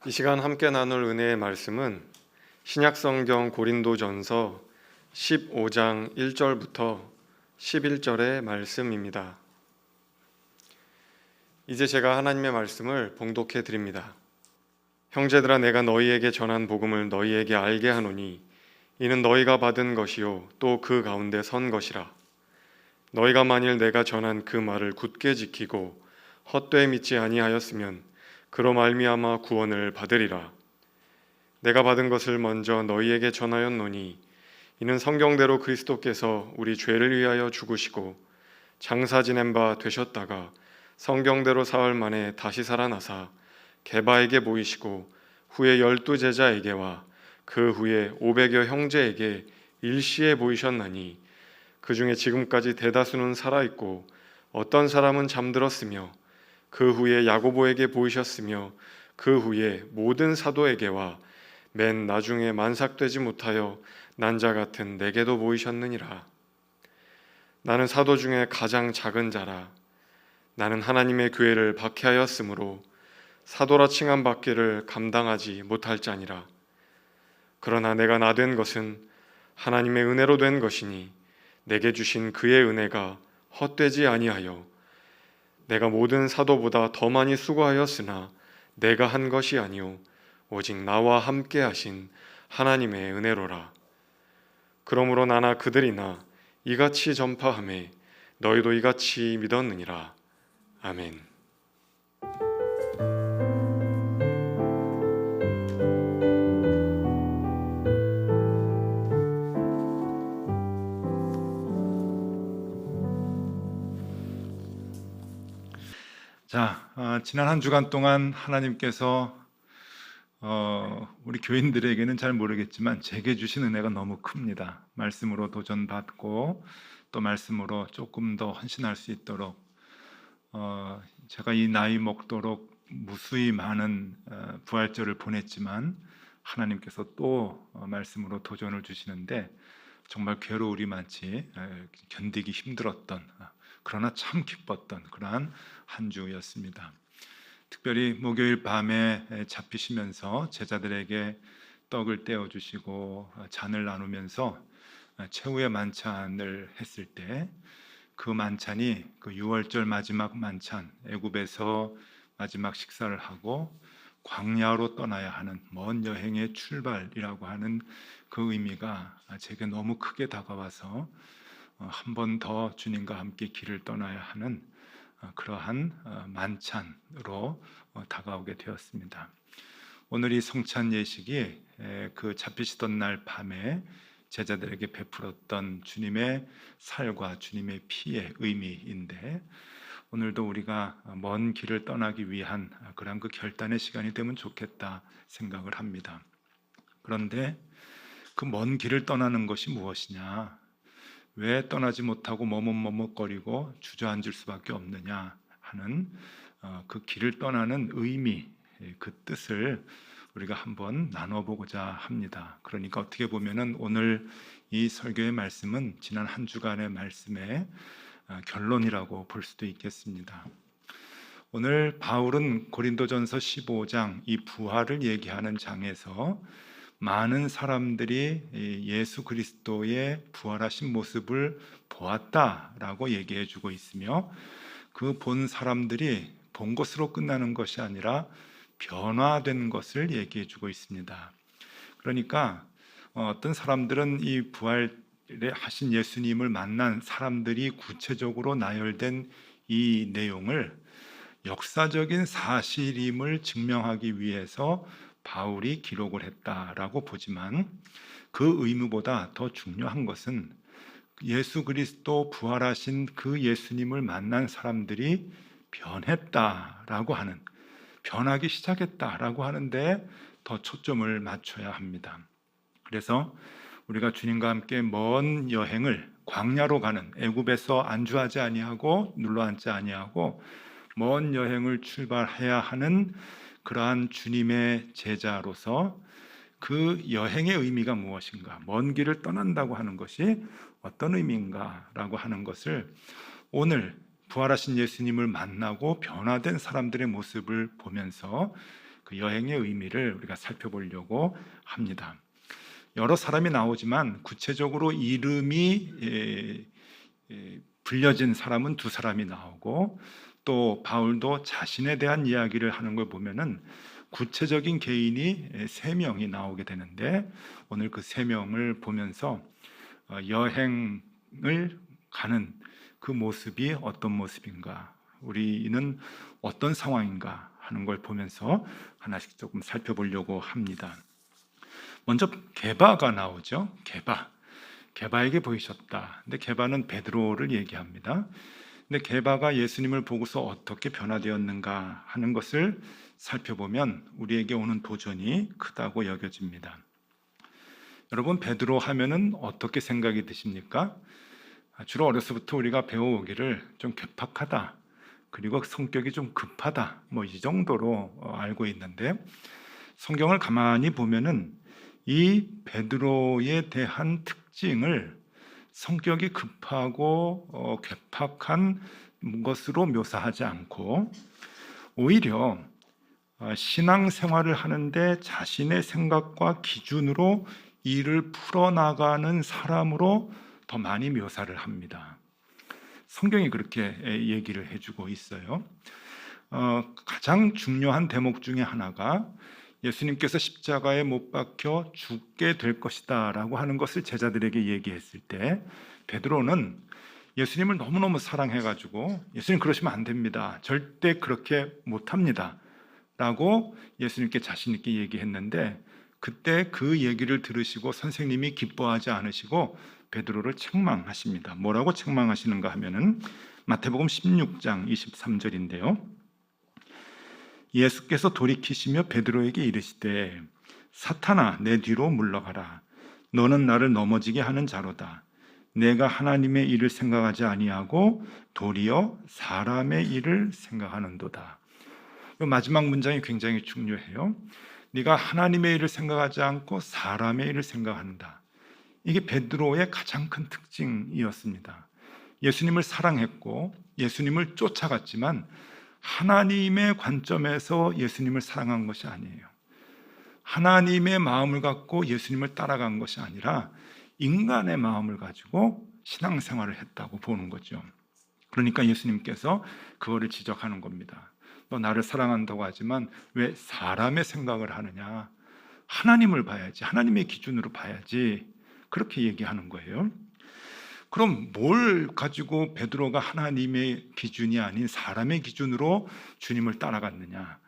이 시간 함께 나눌 은혜의 말씀은 신약성경 고린도전서 15장 1절부터 11절의 말씀입니다. 이제 제가 하나님의 말씀을 봉독해 드립니다. 형제들아, 내가 너희에게 전한 복음을 너희에게 알게 하노니 이는 너희가 받은 것이요 또 그 가운데 선 것이라. 너희가 만일 내가 전한 그 말을 굳게 지키고 헛되이 믿지 아니하였으면 그로 말미암아 구원을 받으리라. 내가 받은 것을 먼저 너희에게 전하였노니 이는 성경대로 그리스도께서 우리 죄를 위하여 죽으시고 장사 지낸 바 되셨다가 성경대로 사흘 만에 다시 살아나사 게바에게 보이시고 후에 12 제자에게와 그 후에 500여 형제에게 일시에 보이셨나니 그 중에 지금까지 대다수는 살아있고 어떤 사람은 잠들었으며 그 후에 야고보에게 보이셨으며 그 후에 모든 사도에게와 맨 나중에 만삭되지 못하여 난 자 같은 내게도 보이셨느니라. 나는 사도 중에 가장 작은 자라. 나는 하나님의 교회를 박해하였으므로 사도라 칭함 받기를 감당하지 못할 자니라. 그러나 내가 나 된 것은 하나님의 은혜로 된 것이니 내게 주신 그의 은혜가 헛되지 아니하여 내가 모든 사도보다 더 많이 수고하였으나 내가 한 것이 아니오 오직 나와 함께 하신 하나님의 은혜로라. 그러므로 나나 그들이나 이같이 전파하매 너희도 이같이 믿었느니라. 아멘. 지난 한 주간 동안 하나님께서 우리 교인들에게는 잘 모르겠지만 제게 주신 은혜가 너무 큽니다. 말씀으로 도전받고 또 말씀으로 조금 더 헌신할 수 있도록 제가 이 나이 먹도록 무수히 많은 부활절을 보냈지만 하나님께서 또 말씀으로 도전을 주시는데 정말 괴로우리만치 견디기 힘들었던 그러나 참 기뻤던 그러한 한 주였습니다. 특별히 목요일 밤에 잡히시면서 제자들에게 떡을 떼어주시고 잔을 나누면서 최후의 만찬을 했을 때 그 만찬이 그 6월절 마지막 만찬, 애굽에서 마지막 식사를 하고 광야로 떠나야 하는 먼 여행의 출발이라고 하는 그 의미가 제게 너무 크게 다가와서 한 번 더 주님과 함께 길을 떠나야 하는 그러한 만찬으로 다가오게 되었습니다. 오늘 이 성찬 예식이 그 잡히시던 날 밤에 제자들에게 베풀었던 주님의 살과 주님의 피의 의미인데 오늘도 우리가 먼 길을 떠나기 위한 그런 그 결단의 시간이 되면 좋겠다 생각을 합니다. 그런데 그 먼 길을 떠나는 것이 무엇이냐? 왜 떠나지 못하고 머뭇머뭇거리고 주저앉을 수밖에 없느냐 하는 그 길을 떠나는 의미, 그 뜻을 우리가 한번 나눠보고자 합니다. 그러니까 어떻게 보면은 오늘 이 설교의 말씀은 지난 한 주간의 말씀의 결론이라고 볼 수도 있겠습니다. 오늘 바울은 고린도전서 15장 이 부활을 얘기하는 장에서 많은 사람들이 예수 그리스도의 부활하신 모습을 보았다라고 얘기해 주고 있으며 그 본 사람들이 본 것으로 끝나는 것이 아니라 변화된 것을 얘기해 주고 있습니다. 그러니까 어떤 사람들은 이 부활에 하신 예수님을 만난 사람들이 구체적으로 나열된 이 내용을 역사적인 사실임을 증명하기 위해서 바울이 기록을 했다라고 보지만 그 의무보다 더 중요한 것은 예수 그리스도 부활하신 그 예수님을 만난 사람들이 변했다라고 하는, 변하기 시작했다라고 하는데 더 초점을 맞춰야 합니다. 그래서 우리가 주님과 함께 먼 여행을 광야로 가는, 애굽에서 안주하지 아니하고 눌러앉지 아니하고 먼 여행을 출발해야 하는 그러한 주님의 제자로서 그 여행의 의미가 무엇인가, 먼 길을 떠난다고 하는 것이 어떤 의미인가라고 하는 것을 오늘 부활하신 예수님을 만나고 변화된 사람들의 모습을 보면서 그 그 여행의 의미를 우리가 살펴보려고 합니다. 여러 사람이 나오지만 구체적으로 이름이 불려진 사람은 두 사람이 나오고, 또 바울도 자신에 대한 이야기를 하는 걸 보면은 구체적인 개인이 세 명이 나오게 되는데, 오늘 그 세 명을 보면서 여행을 가는 그 모습이 어떤 모습인가, 우리는 어떤 상황인가 하는 걸 보면서 하나씩 조금 살펴보려고 합니다. 먼저 게바가 나오죠. 게바에게 보이셨다. 근데 게바는 베드로를 얘기합니다. 근데 게바가 예수님을 보고서 어떻게 변화되었는가 하는 것을 살펴보면 우리에게 오는 도전이 크다고 여겨집니다. 여러분, 베드로 하면은 어떻게 생각이 드십니까? 주로 어려서부터 우리가 배워오기를 좀 괴팍하다, 그리고 성격이 좀 급하다, 이 정도로 알고 있는데, 성경을 가만히 보면은 이 베드로에 대한 특징을 성격이 급하고 괴팍한 것으로 묘사하지 않고, 오히려 신앙생활을 하는데 자신의 생각과 기준으로 일을 풀어나가는 사람으로 더 많이 묘사를 합니다. 성경이 그렇게 얘기를 해주고 있어요. 가장 중요한 대목 중에 하나가 예수님께서 십자가에 못 박혀 죽게 될 것이다 라고 하는 것을 제자들에게 얘기했을 때, 베드로는 예수님을 너무너무 사랑해가지고 예수님 그러시면 안 됩니다, 절대 그렇게 못합니다 라고 예수님께 자신 있게 얘기했는데, 그때 그 얘기를 들으시고 선생님이 기뻐하지 않으시고 베드로를 책망하십니다. 뭐라고 책망하시는가 하면은 마태복음 16장 23절인데요. 예수께서 돌이키시며 베드로에게 이르시되 사탄아 내 뒤로 물러가라. 너는 나를 넘어지게 하는 자로다. 내가 하나님의 일을 생각하지 아니하고 도리어 사람의 일을 생각하는도다. 이 마지막 문장이 굉장히 중요해요. 네가 하나님의 일을 생각하지 않고 사람의 일을 생각한다. 이게 베드로의 가장 큰 특징이었습니다. 예수님을 사랑했고 예수님을 쫓아갔지만 하나님의 관점에서 예수님을 사랑한 것이 아니에요. 하나님의 마음을 갖고 예수님을 따라간 것이 아니라 인간의 마음을 가지고 신앙생활을 했다고 보는 거죠. 그러니까 예수님께서 그거를 지적하는 겁니다. 너 나를 사랑한다고 하지만 왜 사람의 생각을 하느냐? 하나님을 봐야지, 하나님의 기준으로 봐야지, 그렇게 얘기하는 거예요. 그럼 뭘 가지고 베드로가 하나님의 기준이 아닌 사람의 기준으로 주님을 따라갔느냐?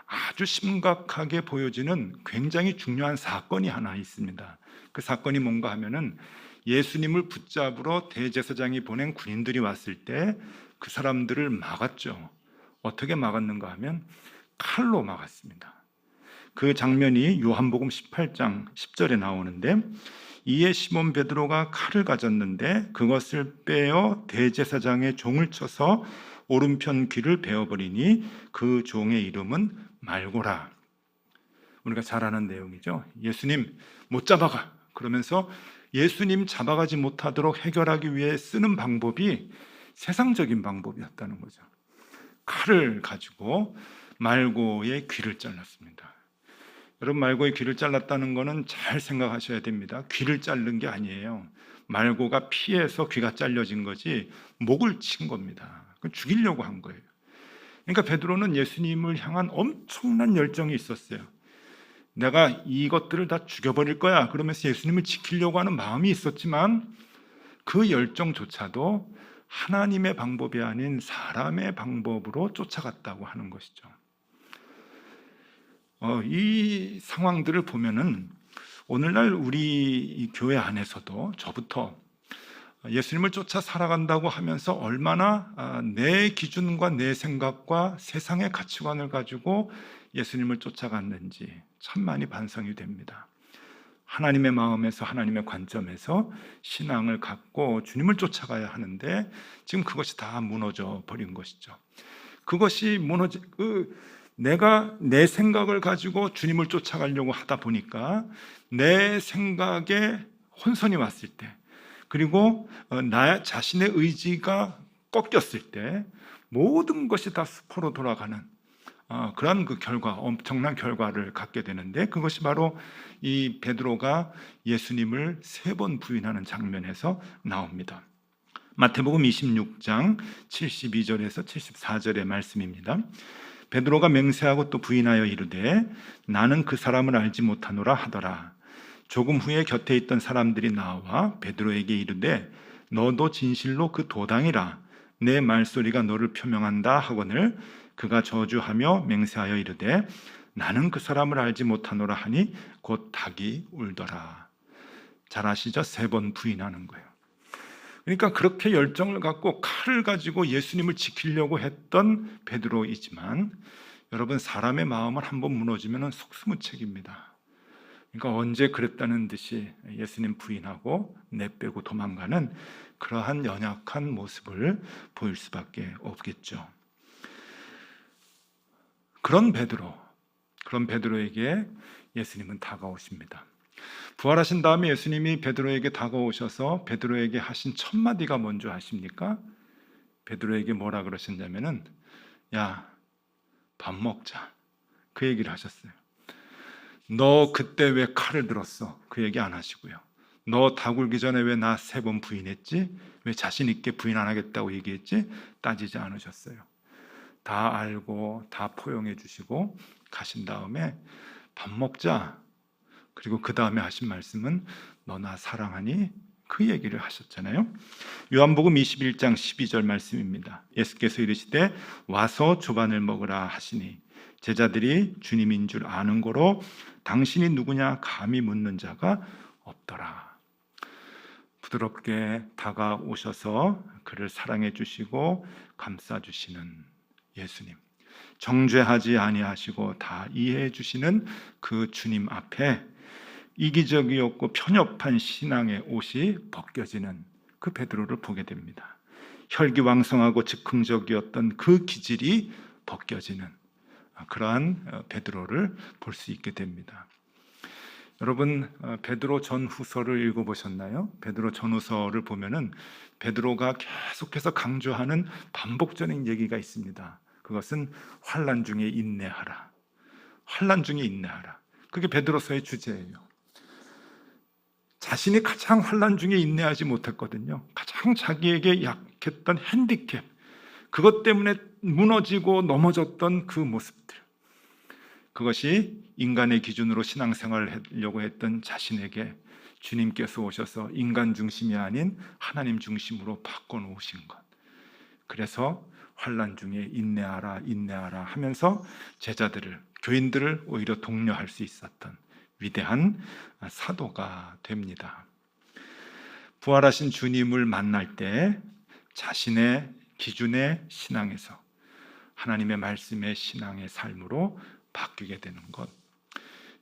아주 심각하게 보여지는 굉장히 중요한 사건이 하나 있습니다. 그 사건이 뭔가 하면은 예수님을 붙잡으러 대제사장이 보낸 군인들이 왔을 때 그 사람들을 막았죠. 어떻게 막았는가 하면 칼로 막았습니다. 그 장면이 요한복음 18장 10절에 나오는데, 이에 시몬 베드로가 칼을 가졌는데 그것을 빼어 대제사장의 종을 쳐서 오른편 귀를 베어버리니 그 종의 이름은 말고라. 우리가 잘 아는 내용이죠. 예수님 못 잡아가, 그러면서 예수님 잡아가지 못하도록 해결하기 위해 쓰는 방법이 세상적인 방법이었다는 거죠. 칼을 가지고 말고의 귀를 잘랐습니다. 여러분, 말고의 귀를 잘랐다는 것은 잘 생각하셔야 됩니다. 귀를 자른 게 아니에요. 말고가 피해서 귀가 잘려진 거지 목을 친 겁니다. 죽이려고 한 거예요. 그러니까 베드로는 예수님을 향한 엄청난 열정이 있었어요. 내가 이것들을 다 죽여버릴 거야, 그러면서 예수님을 지키려고 하는 마음이 있었지만 그 열정조차도 하나님의 방법이 아닌 사람의 방법으로 쫓아갔다고 하는 것이죠. 이 상황들을 보면은 오늘날 우리 교회 안에서도 저부터 예수님을 쫓아 살아간다고 하면서 얼마나 내 기준과 내 생각과 세상의 가치관을 가지고 예수님을 쫓아갔는지 참 많이 반성이 됩니다. 하나님의 마음에서, 하나님의 관점에서 신앙을 갖고 주님을 쫓아가야 하는데 지금 그것이 다 무너져 버린 것이죠. 그것이 내가 내 생각을 가지고 주님을 쫓아가려고 하다 보니까 내 생각에 혼선이 왔을 때, 그리고 나 자신의 의지가 꺾였을 때 모든 것이 다 수포로 돌아가는 그러한 그 결과, 엄청난 결과를 갖게 되는데, 그것이 바로 이 베드로가 예수님을 3번 부인하는 장면에서 나옵니다. 마태복음 26장 72절에서 74절의 말씀입니다. 베드로가 맹세하고 또 부인하여 이르되 나는 그 사람을 알지 못하노라 하더라. 조금 후에 곁에 있던 사람들이 나와 베드로에게 이르되 너도 진실로 그 도당이라 내 말소리가 너를 표명한다 하거늘 그가 저주하며 맹세하여 이르되 나는 그 사람을 알지 못하노라 하니 곧 닭이 울더라. 잘 아시죠? 3번 부인하는 거예요. 그러니까 그렇게 열정을 갖고 칼을 가지고 예수님을 지키려고 했던 베드로이지만, 여러분, 사람의 마음은 한번 무너지면 속수무책입니다. 그러니까 언제 그랬다는 듯이 예수님 부인하고 내빼고 도망가는 그러한 연약한 모습을 보일 수밖에 없겠죠. 그런 베드로에게 예수님은 다가오십니다. 부활하신 다음에 예수님이 베드로에게 다가오셔서 베드로에게 하신 첫 마디가 뭔지 아십니까? 베드로에게 뭐라 그러셨냐면은 야, 밥 먹자, 그 얘기를 하셨어요. 너 그때 왜 칼을 들었어? 그 얘기 안 하시고요. 너 닭 울기 전에 왜 나 3번 부인했지? 왜 자신 있게 부인 안 하겠다고 얘기했지? 따지지 않으셨어요. 다 알고 다 포용해 주시고 가신 다음에 밥 먹자. 그리고 그 다음에 하신 말씀은 너 나 사랑하니? 그 얘기를 하셨잖아요. 요한복음 21장 12절 말씀입니다. 예수께서 이르시되 와서 조반을 먹으라 하시니 제자들이 주님인 줄 아는 고로 당신이 누구냐 감히 묻는 자가 없더라. 부드럽게 다가오셔서 그를 사랑해 주시고 감싸 주시는 예수님, 정죄하지 아니하시고 다 이해해 주시는 그 주님 앞에 이기적이었고 편협한 신앙의 옷이 벗겨지는 그 베드로를 보게 됩니다. 혈기왕성하고 즉흥적이었던 그 기질이 벗겨지는 그러한 베드로를 볼 수 있게 됩니다. 여러분, 베드로 전후서를 읽어보셨나요? 베드로 전후서를 보면은 베드로가 계속해서 강조하는 반복적인 얘기가 있습니다. 그것은 환난 중에 인내하라. 환난 중에 인내하라. 그게 베드로서의 주제예요. 자신이 가장 환난 중에 인내하지 못했거든요. 가장 자기에게 약했던 핸디캡, 그것 때문에 무너지고 넘어졌던 그 모습들, 그것이 인간의 기준으로 신앙생활을 하려고 했던 자신에게 주님께서 오셔서 인간 중심이 아닌 하나님 중심으로 바꿔놓으신 것. 그래서 환난 중에 인내하라 인내하라 하면서 제자들을, 교인들을 오히려 독려할 수 있었던 위대한 사도가 됩니다. 부활하신 주님을 만날 때 자신의 기준의 신앙에서 하나님의 말씀의 신앙의 삶으로 바뀌게 되는 것.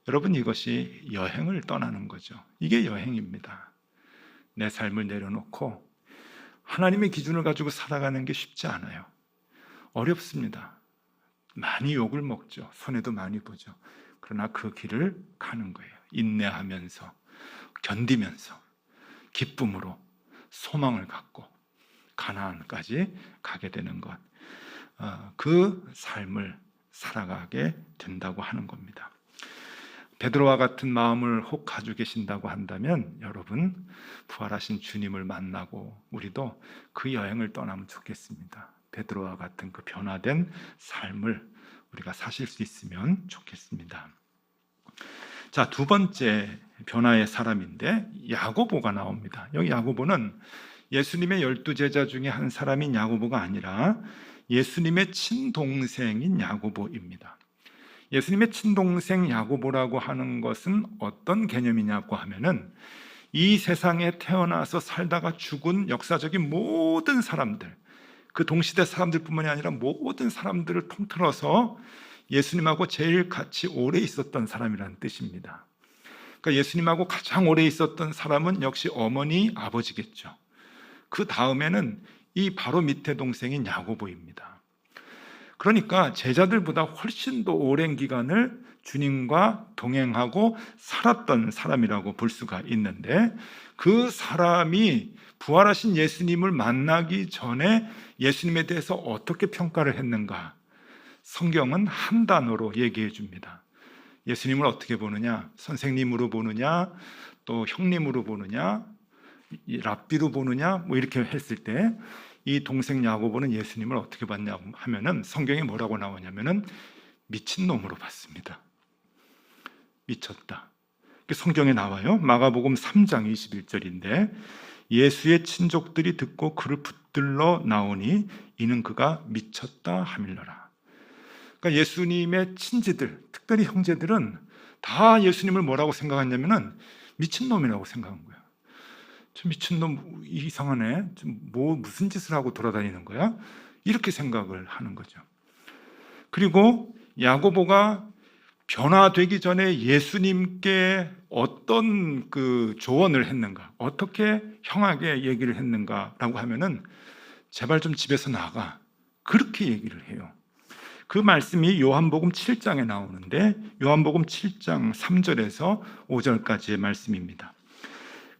여러분, 이것이 여행을 떠나는 거죠. 이게 여행입니다. 내 삶을 내려놓고 하나님의 기준을 가지고 살아가는 게 쉽지 않아요. 어렵습니다. 많이 욕을 먹죠. 손해도 많이 보죠. 그러나 그 길을 가는 거예요. 인내하면서, 견디면서, 기쁨으로, 소망을 갖고 가나안까지 가게 되는 것. 그 삶을 살아가게 된다고 하는 겁니다. 베드로와 같은 마음을 혹 가지고 계신다고 한다면 여러분, 부활하신 주님을 만나고 우리도 그 여행을 떠나면 좋겠습니다. 베드로와 같은 그 변화된 삶을 우리가 사실 수 있으면 좋겠습니다. 자, 2번째 변화의 사람인데 야고보가 나옵니다. 여기 야고보는 예수님의 12제자 중에 한 사람인 야고보가 아니라 예수님의 친동생인 야고보입니다. 예수님의 친동생 야고보라고 하는 것은 어떤 개념이냐고 하면은 이 세상에 태어나서 살다가 죽은 역사적인 모든 사람들, 그 동시대 사람들뿐만이 아니라 모든 사람들을 통틀어서 예수님하고 제일 같이 오래 있었던 사람이라는 뜻입니다. 그러니까 예수님하고 가장 오래 있었던 사람은 역시 어머니, 아버지겠죠. 그 다음에는 이 바로 밑에 동생인 야고보입니다. 그러니까 제자들보다 훨씬 더 오랜 기간을 주님과 동행하고 살았던 사람이라고 볼 수가 있는데, 그 사람이 부활하신 예수님을 만나기 전에 예수님에 대해서 어떻게 평가를 했는가? 성경은 한 단어로 얘기해 줍니다. 예수님을 어떻게 보느냐? 선생님으로 보느냐? 또 형님으로 보느냐? 랍비로 보느냐? 뭐 이렇게 했을 때 이 동생 야고보는 예수님을 어떻게 봤냐 하면은 성경에 뭐라고 나오냐면은 미친놈으로 봤습니다. 미쳤다. 성경에 나와요. 마가복음 3장 21절인데 예수의 친족들이 듣고 그를 붙들러 나오니 이는 그가 미쳤다 하밀러라. 그러니까 예수님의 친지들, 특별히 형제들은 다 예수님을 뭐라고 생각했냐면은 미친놈이라고 생각한 거예요. 저 미친놈 이상하네. 무슨 짓을 하고 돌아다니는 거야? 이렇게 생각을 하는 거죠. 그리고 야고보가 변화되기 전에 예수님께 어떤 그 조언을 했는가, 어떻게 형하게 얘기를 했는가라고 하면은 제발 좀 집에서 나가, 그렇게 얘기를 해요. 그 말씀이 요한복음 7장에 나오는데 요한복음 7장 3절에서 5절까지의 말씀입니다.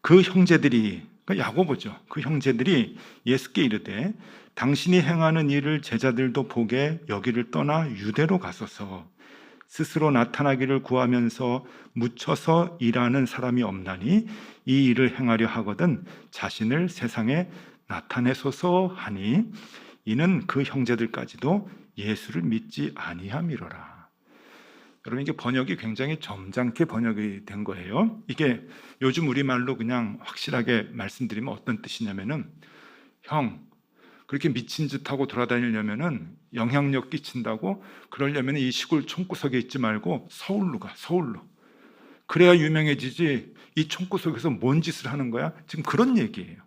그 형제들이, 그러니까 야고보죠. 그 형제들이 예수께 이르되 당신이 행하는 일을 제자들도 보게 여기를 떠나 유대로 가소서. 스스로 나타나기를 구하면서 묻혀서 일하는 사람이 없나니 이 일을 행하려 하거든 자신을 세상에 나타내소서 하니 이는 그 형제들까지도 예수를 믿지 아니함이로라. 여러분, 이게 번역이 굉장히 점잖게 번역이 된 거예요. 이게 요즘 우리말로 그냥 확실하게 말씀드리면 어떤 뜻이냐면은, 형, 그렇게 미친 짓하고 돌아다니려면은 영향력 끼친다고, 그러려면 이 시골 총구석에 있지 말고 서울로 가, 서울로. 그래야 유명해지지, 이 총구석에서 뭔 짓을 하는 거야? 지금 그런 얘기예요.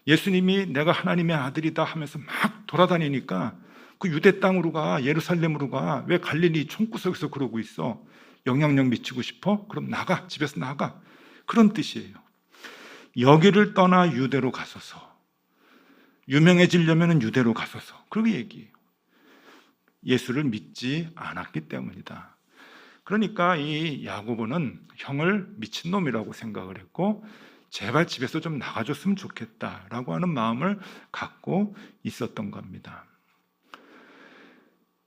예수님이 내가 하나님의 아들이다 하면서 막 돌아다니니까 그 유대 땅으로 가, 예루살렘으로 가. 왜 갈릴리 총구석에서 그러고 있어? 영향력 미치고 싶어? 그럼 나가, 집에서 나가. 그런 뜻이에요. 여기를 떠나 유대로 가소서. 유명해지려면 유대로 가소서. 그렇게 얘기해요. 예수를 믿지 않았기 때문이다. 그러니까 이 야고보는 형을 미친놈이라고 생각을 했고 제발 집에서 좀 나가줬으면 좋겠다라고 하는 마음을 갖고 있었던 겁니다.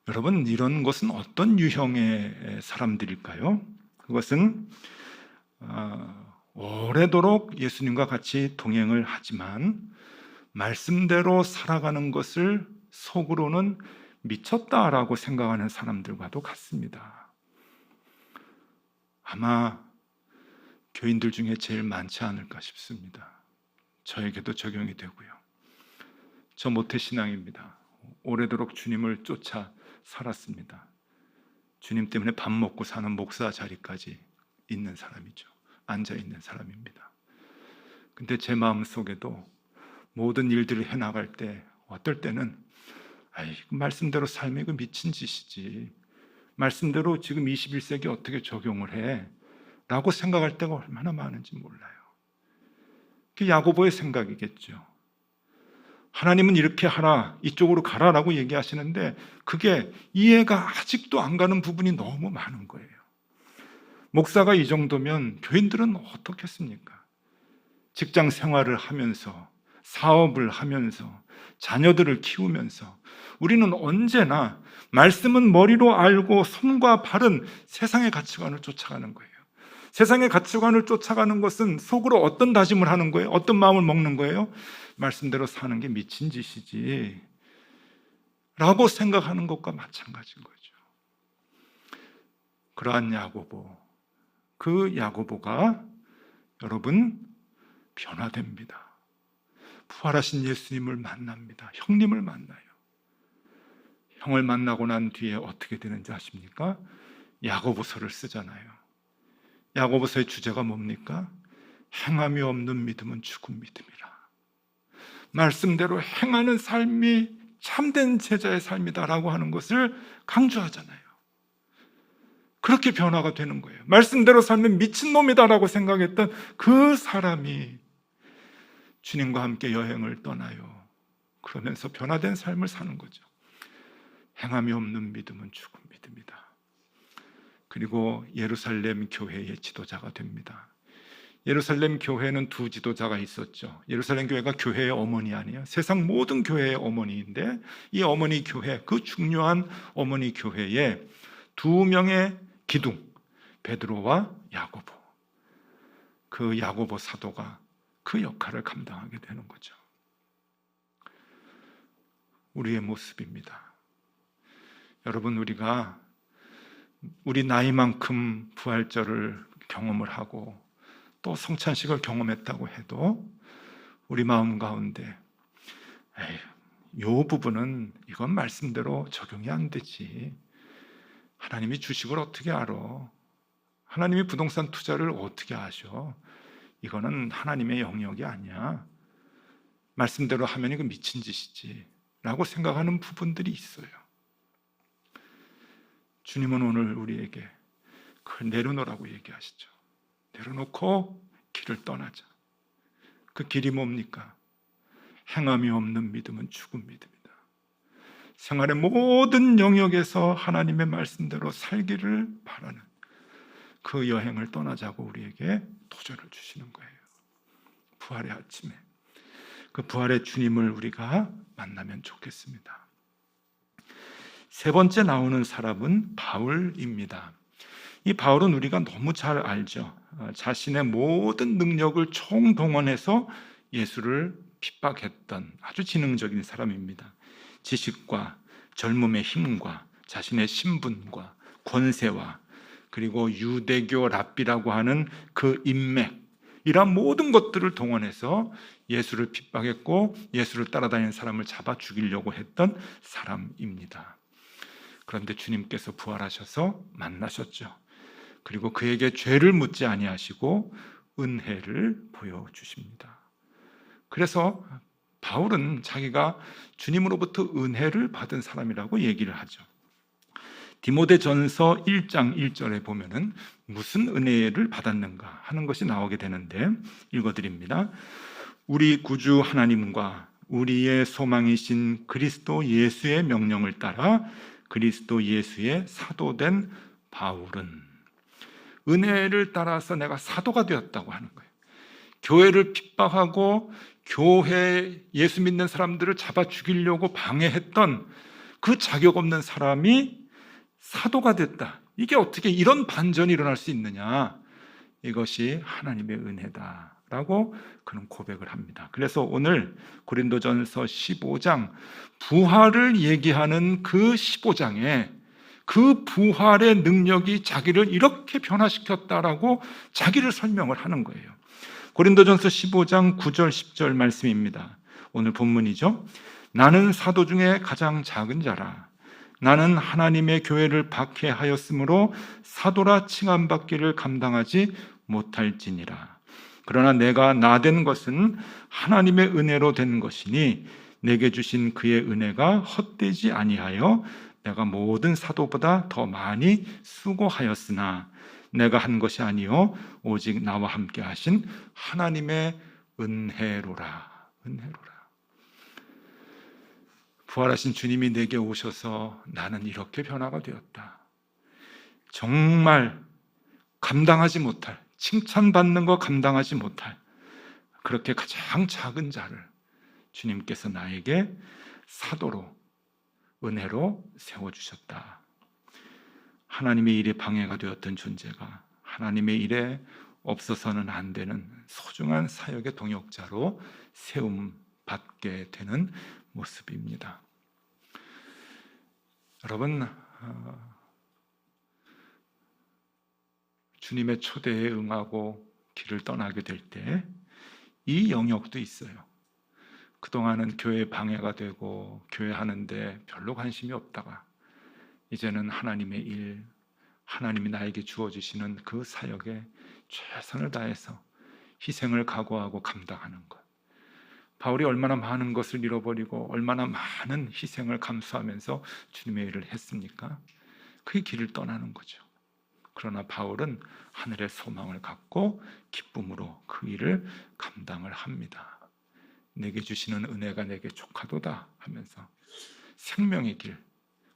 여러분, 이런 것은 어떤 유형의 사람들일까요? 그것은 오래도록 예수님과 같이 동행을 하지만 말씀대로 살아가는 것을 속으로는 미쳤다라고 생각하는 사람들과도 같습니다. 아마 교인들 중에 제일 많지 않을까 싶습니다. 저에게도 적용이 되고요. 저 모태신앙입니다. 오래도록 주님을 쫓아 살았습니다. 주님 때문에 밥 먹고 사는 목사 자리까지 있는 사람이죠. 앉아 있는 사람입니다. 근데 제 마음속에도 모든 일들을 해나갈 때 어떨 때는 말씀대로 삶이 그 미친 짓이지, 말씀대로 지금 21세기 어떻게 적용을 해? 라고 생각할 때가 얼마나 많은지 몰라요. 그게 야고보의 생각이겠죠. 하나님은 이렇게 하라, 이쪽으로 가라라고 얘기하시는데 그게 이해가 아직도 안 가는 부분이 너무 많은 거예요. 목사가 이 정도면 교인들은 어떻겠습니까? 직장 생활을 하면서, 사업을 하면서, 자녀들을 키우면서 우리는 언제나 말씀은 머리로 알고 손과 발은 세상의 가치관을 쫓아가는 거예요. 세상의 가치관을 쫓아가는 것은 속으로 어떤 다짐을 하는 거예요? 어떤 마음을 먹는 거예요? 말씀대로 사는 게 미친 짓이지 라고 생각하는 것과 마찬가지인 거죠. 그러한 야고보, 그 야고보가 여러분 변화됩니다. 부활하신 예수님을 만납니다. 형님을 만나요. 형을 만나고 난 뒤에 어떻게 되는지 아십니까? 야고보서를 쓰잖아요. 야고보서의 주제가 뭡니까? 행함이 없는 믿음은 죽은 믿음이라. 말씀대로 행하는 삶이 참된 제자의 삶이다라고 하는 것을 강조하잖아요. 그렇게 변화가 되는 거예요. 말씀대로 살면 미친놈이다라고 생각했던 그 사람이 주님과 함께 여행을 떠나요. 그러면서 변화된 삶을 사는 거죠. 행함이 없는 믿음은 죽은 믿음이다. 그리고 예루살렘 교회의 지도자가 됩니다. 예루살렘 교회는 두 지도자가 있었죠. 예루살렘 교회가 교회의 어머니 아니에요. 세상 모든 교회의 어머니인데 이 어머니 교회, 그 중요한 어머니 교회에 두 명의 기둥, 베드로와 야고보, 그 야고보 사도가 그 역할을 감당하게 되는 거죠. 우리의 모습입니다. 여러분, 우리가 우리 나이만큼 부활절을 경험을 하고 또 성찬식을 경험했다고 해도 우리 마음 가운데 이 부분은 이건 말씀대로 적용이 안 되지. 하나님이 주식을 어떻게 알아? 하나님이 부동산 투자를 어떻게 아셔? 이거는 하나님의 영역이 아니야. 말씀대로 하면 이거 미친 짓이지 라고 생각하는 부분들이 있어요. 주님은 오늘 우리에게 그걸 내려놓으라고 얘기하시죠. 내려놓고 길을 떠나자. 그 길이 뭡니까? 행함이 없는 믿음은 죽은 믿음이다. 생활의 모든 영역에서 하나님의 말씀대로 살기를 바라는 그 여행을 떠나자고 우리에게 도전을 주시는 거예요. 부활의 아침에 그 부활의 주님을 우리가 만나면 좋겠습니다. 세 번째 나오는 사람은 바울입니다. 이 바울은 우리가 너무 잘 알죠. 자신의 모든 능력을 총동원해서 예수를 핍박했던 아주 지능적인 사람입니다. 지식과 젊음의 힘과 자신의 신분과 권세와 그리고 유대교 랍비라고 하는 그 인맥, 이런 모든 것들을 동원해서 예수를 핍박했고 예수를 따라다니는 사람을 잡아 죽이려고 했던 사람입니다. 그런데 주님께서 부활하셔서 만나셨죠. 그리고 그에게 죄를 묻지 아니하시고 은혜를 보여주십니다. 그래서 바울은 자기가 주님으로부터 은혜를 받은 사람이라고 얘기를 하죠. 디모데전서 1장 1절에 보면은 무슨 은혜를 받았는가 하는 것이 나오게 되는데 읽어드립니다. 우리 구주 하나님과 우리의 소망이신 그리스도 예수의 명령을 따라 그리스도 예수의 사도된 바울은, 은혜를 따라서 내가 사도가 되었다고 하는 거예요. 교회를 핍박하고 교회 예수 믿는 사람들을 잡아 죽이려고 방해했던 그 자격 없는 사람이 사도가 됐다. 이게 어떻게 이런 반전이 일어날 수 있느냐? 이것이 하나님의 은혜다라고 그는 고백을 합니다. 그래서 오늘 고린도전서 15장 부활을 얘기하는 그 15장에 그 부활의 능력이 자기를 이렇게 변화시켰다라고 자기를 설명을 하는 거예요. 고린도전서 15장 9절 10절 말씀입니다. 오늘 본문이죠. 나는 사도 중에 가장 작은 자라. 나는 하나님의 교회를 박해하였으므로 사도라 칭함받기를 감당하지 못할지니라. 그러나 내가 나된 것은 하나님의 은혜로 된 것이니 내게 주신 그의 은혜가 헛되지 아니하여 내가 모든 사도보다 더 많이 수고하였으나 내가 한 것이 아니요 오직 나와 함께 하신 하나님의 은혜로라. 은혜로라. 부활하신 주님이 내게 오셔서 나는 이렇게 변화가 되었다. 정말 감당하지 못할, 칭찬받는 거 감당하지 못할 그렇게 가장 작은 자를 주님께서 나에게 사도로, 은혜로 세워주셨다. 하나님의 일에 방해가 되었던 존재가 하나님의 일에 없어서는 안 되는 소중한 사역의 동역자로 세움받게 되는 모습입니다. 여러분, 주님의 초대에 응하고 길을 떠나게 될 때 이 영역도 있어요. 그동안은 교회 방해가 되고 교회 하는데 별로 관심이 없다가 이제는 하나님의 일, 하나님이 나에게 주어주시는 그 사역에 최선을 다해서 희생을 각오하고 감당하는 것. 바울이 얼마나 많은 것을 잃어버리고 얼마나 많은 희생을 감수하면서 주님의 일을 했습니까? 그 길을 떠나는 거죠. 그러나 바울은 하늘의 소망을 갖고 기쁨으로 그 일을 감당을 합니다. 내게 주시는 은혜가 내게 족하도다 하면서 생명의 길,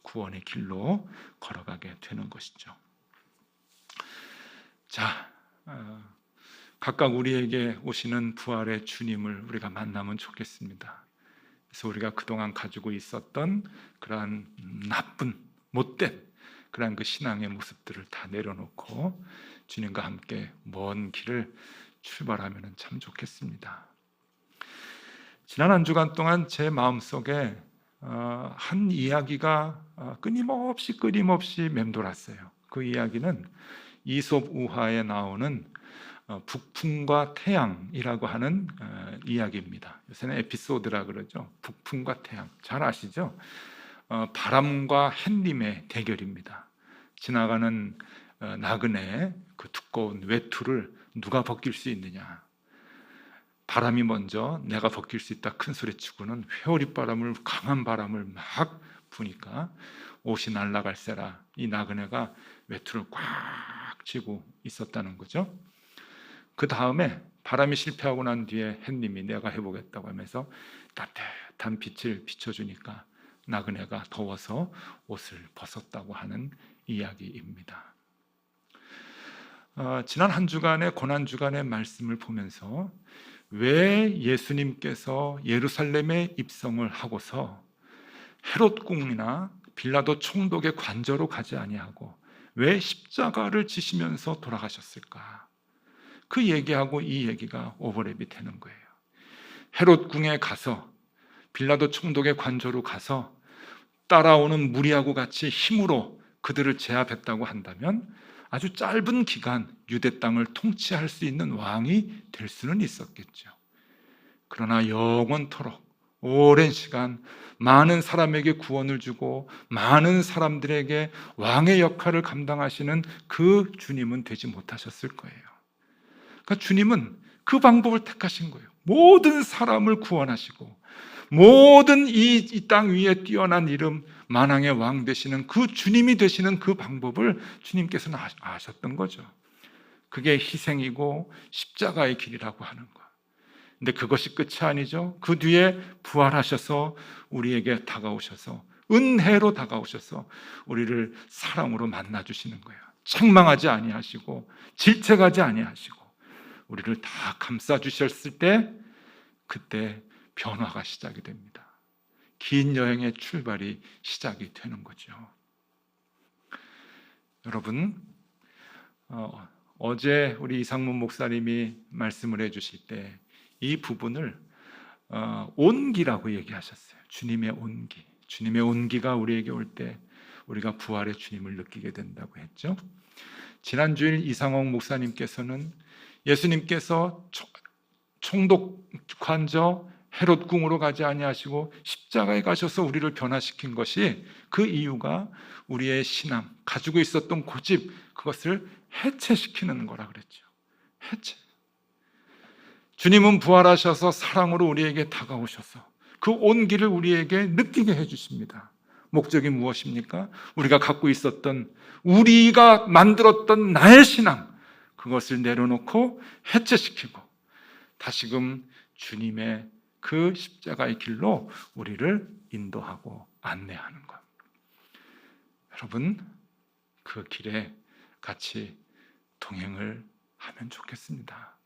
구원의 길로 걸어가게 되는 것이죠. 자, 각각 우리에게 오시는 부활의 주님을 우리가 만나면 좋겠습니다. 그래서 우리가 그동안 가지고 있었던 그러한 나쁜 못된 그러한 그 신앙의 모습들을 다 내려놓고 주님과 함께 먼 길을 출발하면 참 좋겠습니다. 지난 한 주간 동안 제 마음속에 한 이야기가 끊임없이 맴돌았어요. 그 이야기는 이솝 우화에 나오는 북풍과 태양이라고 하는 이야기입니다. 요새는 에피소드라 그러죠. 북풍과 태양 잘 아시죠? 바람과 햇님의 대결입니다. 지나가는 나그네의 그 두꺼운 외투를 누가 벗길 수 있느냐. 바람이 먼저 내가 벗길 수 있다 큰 소리치고는 회오리바람을, 강한 바람을 막 부니까 옷이 날아갈세라 이 나그네가 외투를 꽉 쥐고 있었다는 거죠. 그 다음에 바람이 실패하고 난 뒤에 햇님이 내가 해보겠다고 하면서 따뜻한 빛을 비춰주니까 나그네가 더워서 옷을 벗었다고 하는 이야기입니다. 지난 한 주간의 고난주간의 말씀을 보면서 왜 예수님께서 예루살렘에 입성을 하고서 헤롯궁이나 빌라도 총독의 관저로 가지 아니하고 왜 십자가를 지시면서 돌아가셨을까? 그 얘기하고 이 얘기가 오버랩이 되는 거예요. 헤롯궁에 가서 빌라도 총독의 관저로 가서 따라오는 무리하고 같이 힘으로 그들을 제압했다고 한다면 아주 짧은 기간 유대 땅을 통치할 수 있는 왕이 될 수는 있었겠죠. 그러나 영원토록 오랜 시간 많은 사람에게 구원을 주고 많은 사람들에게 왕의 역할을 감당하시는 그 주님은 되지 못하셨을 거예요. 그러니까 주님은 그 방법을 택하신 거예요. 모든 사람을 구원하시고 모든 이 땅 위에 뛰어난 이름 만왕의 왕 되시는 그 주님이 되시는 그 방법을 주님께서는 아셨던 거죠. 그게 희생이고 십자가의 길이라고 하는 거. 근데 그것이 끝이 아니죠. 그 뒤에 부활하셔서 우리에게 다가오셔서 은혜로 다가오셔서 우리를 사랑으로 만나 주시는 거예요. 책망하지 아니하시고 질책하지 아니하시고 우리를 다 감싸 주셨을 때 그때 변화가 시작이 됩니다. 긴 여행의 출발이 시작이 되는 거죠. 여러분, 어제 우리 이상문 목사님이 말씀을 해주실 때 이 부분을 온기라고 얘기하셨어요. 주님의 온기. 주님의 온기가 우리에게 올 때 우리가 부활의 주님을 느끼게 된다고 했죠. 지난주일 이상옥 목사님께서는 예수님께서 총독 관저 헤롯궁으로 가지 아니하시고 십자가에 가셔서 우리를 변화시킨 것이 그 이유가 우리의 신앙, 가지고 있었던 고집, 그것을 해체시키는 거라 그랬죠. 해체. 주님은 부활하셔서 사랑으로 우리에게 다가오셔서 그 온기를 우리에게 느끼게 해주십니다. 목적이 무엇입니까? 우리가 갖고 있었던, 우리가 만들었던 나의 신앙, 그것을 내려놓고 해체시키고 다시금 주님의 그 십자가의 길로 우리를 인도하고 안내하는 것. 여러분, 그 길에 같이 동행을 하면 좋겠습니다.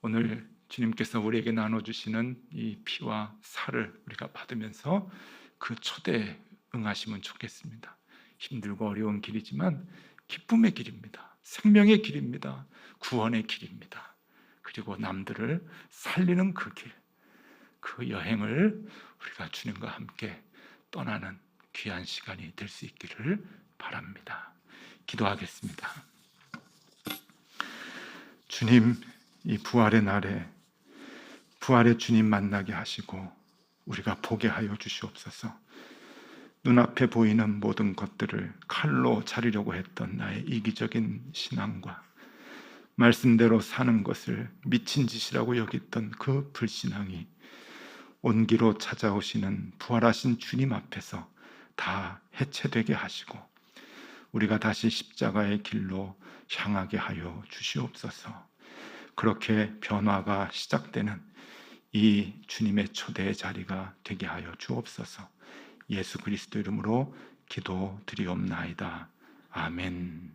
오늘 주님께서 우리에게 나눠주시는 이 피와 살을 우리가 받으면서 그 초대에 응하시면 좋겠습니다. 힘들고 어려운 길이지만 기쁨의 길입니다. 생명의 길입니다. 구원의 길입니다. 그리고 남들을 살리는 그 길, 그 여행을 우리가 주님과 함께 떠나는 귀한 시간이 될 수 있기를 바랍니다. 기도하겠습니다. 주님, 이 부활의 날에 부활의 주님 만나게 하시고 우리가 보게 하여 주시옵소서. 눈앞에 보이는 모든 것들을 칼로 자르려고 했던 나의 이기적인 신앙과 말씀대로 사는 것을 미친 짓이라고 여겼던 그 불신앙이 온기로 찾아오시는 부활하신 주님 앞에서 다 해체되게 하시고 우리가 다시 십자가의 길로 향하게 하여 주시옵소서. 그렇게 변화가 시작되는 이 주님의 초대의 자리가 되게 하여 주옵소서. 예수 그리스도 이름으로 기도드리옵나이다. 아멘.